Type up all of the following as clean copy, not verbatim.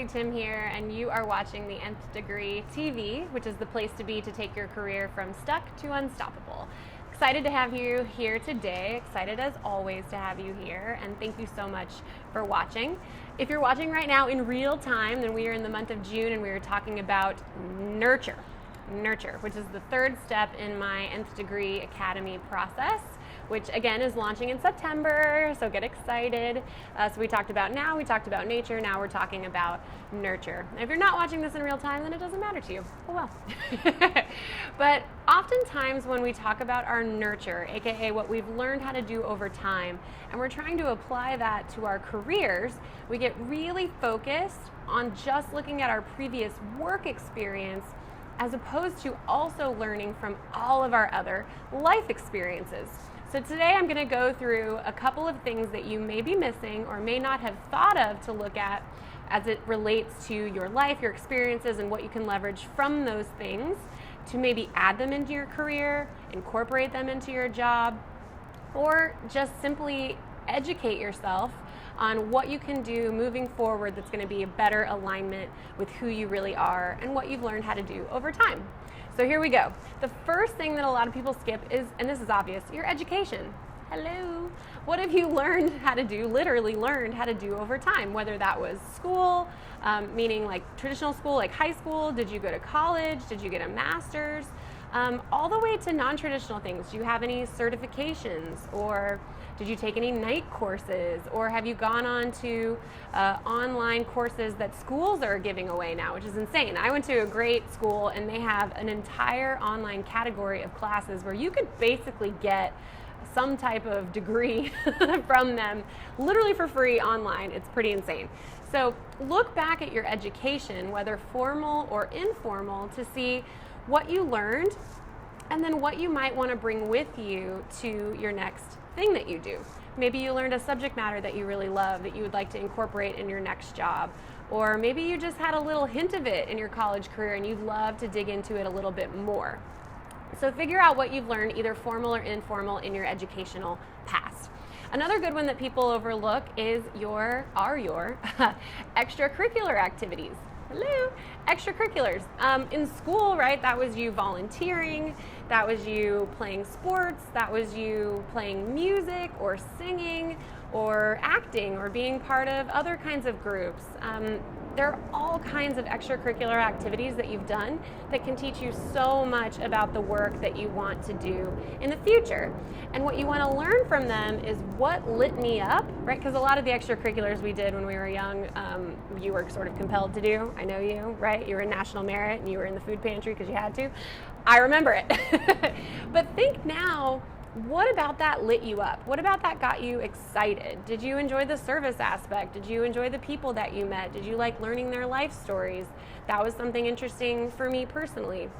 Kelsey Tim here, and you are watching the Nth Degree TV, which is the place to be to take your career from stuck to unstoppable. Excited to have you here today. Excited as always to have you here, and thank you so much for watching. If you're watching right now in real time, then we are in the month of June, and we are talking about nurture, which is the third step in my Nth Degree Academy process, which again is launching in September, so get excited. So we talked about nature, now we're talking about nurture. If you're not watching this in real time, then it doesn't matter to you. Oh well. But oftentimes when we talk about our nurture, aka what we've learned how to do over time, and we're trying to apply that to our careers, we get really focused on just looking at our previous work experience as opposed to also learning from all of our other life experiences. So today I'm going to go through a couple of things that you may be missing or may not have thought of to look at as it relates to your life, your experiences, and what you can leverage from those things to maybe add them into your career, incorporate them into your job, or just simply educate yourself on what you can do moving forward that's going to be a better alignment with who you really are and what you've learned how to do over time. So here we go. The first thing that a lot of people skip is, and this is obvious, your education. Hello. What have you learned how to do, literally learned how to do over time? Whether that was school, meaning like traditional school, like high school, did you go to college, did you get a master's, all the way to non-traditional things. Do you have any certifications, or did you take any night courses, or have you gone on to online courses that schools are giving away now, which is insane. I went to a great school and they have an entire online category of classes where you could basically get some type of degree from them literally for free online. It's pretty insane. So look back at your education, whether formal or informal, to see what you learned and then what you might want to bring with you to your next thing that you do. Maybe you learned a subject matter that you really love that you would like to incorporate in your next job. Or maybe you just had a little hint of it in your college career and you'd love to dig into it a little bit more. So figure out what you've learned, either formal or informal, in your educational past. Another good one that people overlook is your extracurricular activities. Hello, extracurriculars. In school, right, that was you volunteering, that was you playing sports, that was you playing music or singing or acting or being part of other kinds of groups. There are all kinds of extracurricular activities that you've done that can teach you so much about the work that you want to do in the future. And what you want to learn from them is what lit me up, right? Because a lot of the extracurriculars we did when we were young, you were sort of compelled to do. I know you, right? You were in National Merit and you were in the food pantry because you had to. I remember it. But think now, what about that lit you up? What about that got you excited? Did you enjoy the service aspect? Did you enjoy the people that you met? Did you like learning their life stories? That was something interesting for me personally.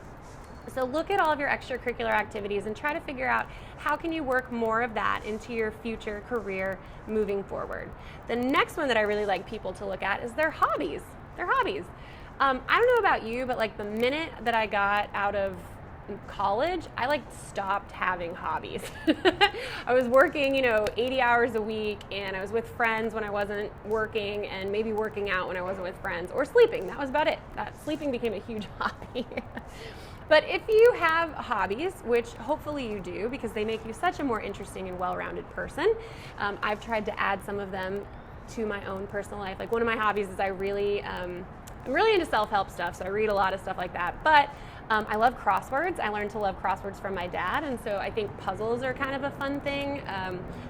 So look at all of your extracurricular activities and try to figure out how can you work more of that into your future career moving forward. The next one that I really like people to look at is their hobbies. Their hobbies. I don't know about you, but like the minute that I got out of college, I stopped having hobbies. I was working, 80 hours a week, and I was with friends when I wasn't working, and maybe working out when I wasn't with friends, or sleeping. That was about it. Sleeping became a huge hobby. But if you have hobbies, which hopefully you do, because they make you such a more interesting and well-rounded person, I've tried to add some of them to my own personal life. Like one of my hobbies is I'm really into self-help stuff, so I read a lot of stuff like that. But I love crosswords. I learned to love crosswords from my dad, and so I think puzzles are kind of a fun thing.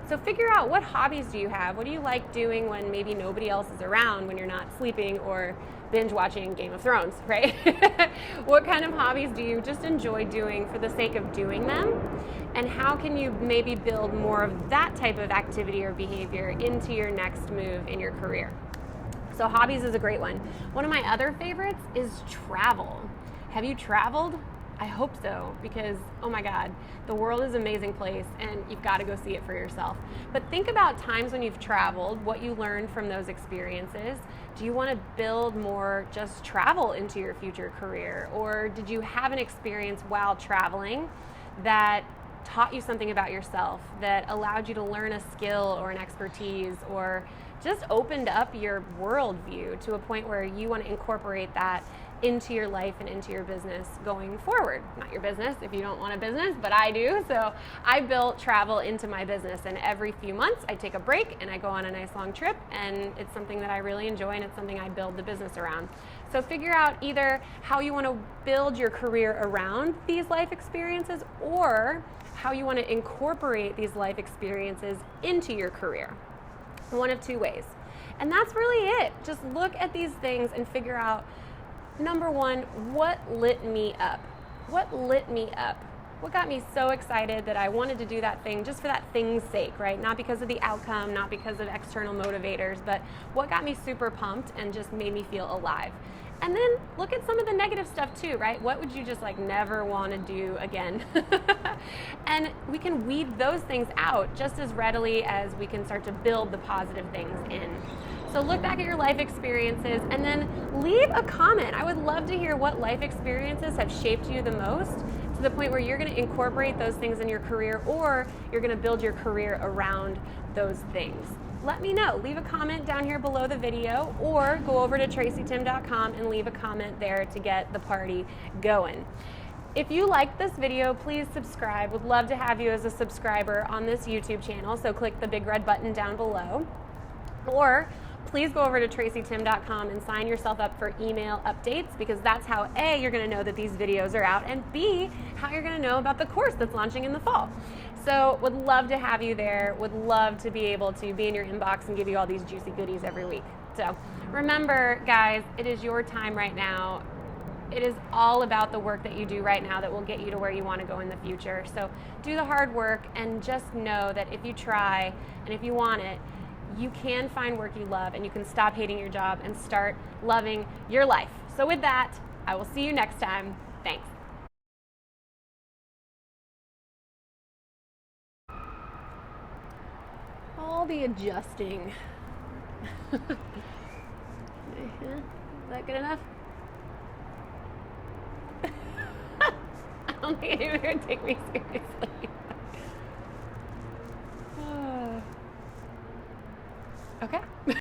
So figure out, what hobbies do you have? What do you like doing when maybe nobody else is around, when you're not sleeping or binge watching Game of Thrones, right? What kind of hobbies do you just enjoy doing for the sake of doing them? And how can you maybe build more of that type of activity or behavior into your next move in your career? So hobbies is a great one. One of my other favorites is travel. Have you traveled? I hope so, because oh my God, the world is an amazing place and you've got to go see it for yourself. But think about times when you've traveled, what you learned from those experiences. Do you want to build more just travel into your future career? Or did you have an experience while traveling that taught you something about yourself, that allowed you to learn a skill or an expertise, or just opened up your worldview to a point where you want to incorporate that into your life and into your business going forward. Not your business if you don't want a business, but I do. So I built travel into my business, and every few months I take a break and I go on a nice long trip, and it's something that I really enjoy, and it's something I build the business around. So figure out either how you want to build your career around these life experiences, or how you want to incorporate these life experiences into your career. One of two ways. And that's really it. Just look at these things and figure out, number one, what lit me up? What lit me up? What got me so excited that I wanted to do that thing just for that thing's sake, right? Not because of the outcome, not because of external motivators, but what got me super pumped and just made me feel alive. And then look at some of the negative stuff too, right? What would you just like never want to do again? And we can weed those things out just as readily as we can start to build the positive things in. So look back at your life experiences and then leave a comment. I would love to hear what life experiences have shaped you the most, to the point where you're going to incorporate those things in your career, or you're going to build your career around those things. Let me know. Leave a comment down here below the video, or go over to tracytim.com and leave a comment there to get the party going. If you liked this video, please subscribe. Would love to have you as a subscriber on this YouTube channel, so click the big red button down below. Or please go over to tracytim.com and sign yourself up for email updates, because that's how A, you're going to know that these videos are out, and B, how you're going to know about the course that's launching in the fall. So would love to have you there, would love to be able to be in your inbox and give you all these juicy goodies every week. So remember, guys, it is your time right now. It is all about the work that you do right now that will get you to where you want to go in the future. So do the hard work, and just know that if you try and if you want it, you can find work you love, and you can stop hating your job and start loving your life. So with that, I will see you next time. Thanks. All the adjusting. Is that good enough? I don't think anyone's going to take me seriously. Okay.